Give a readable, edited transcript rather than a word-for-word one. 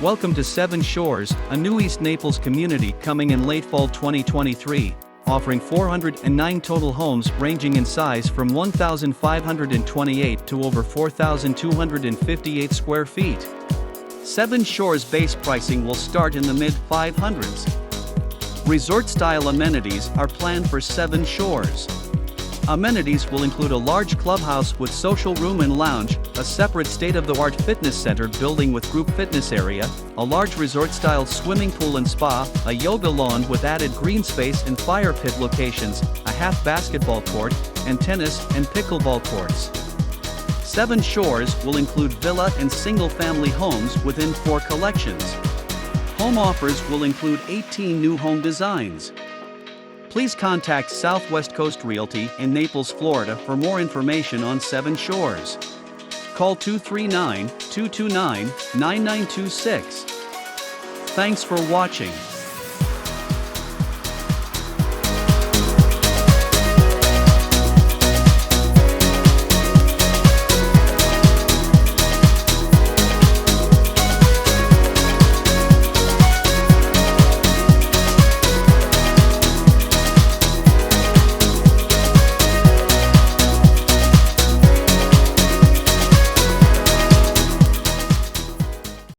Welcome to Seven Shores, a new East Naples community coming in late fall 2023, offering 409 total homes ranging in size from 1,528 to over 4,258 square feet. Seven Shores base pricing will start in the mid-500s. Resort-style amenities are planned for Seven Shores. Amenities will include a large clubhouse with social room and lounge, a separate state-of-the-art fitness center building with group fitness area, a large resort-style swimming pool and spa, a yoga lawn with added green space and fire pit locations, a half basketball court, and tennis and pickleball courts. Seven Shores will include villa and single-family homes within 4 collections. Home offers will include 18 new home designs. Please contact Southwest Coast Realty in Naples, Florida for more information on Seven Shores. Call 239-229-9926. Thanks for watching.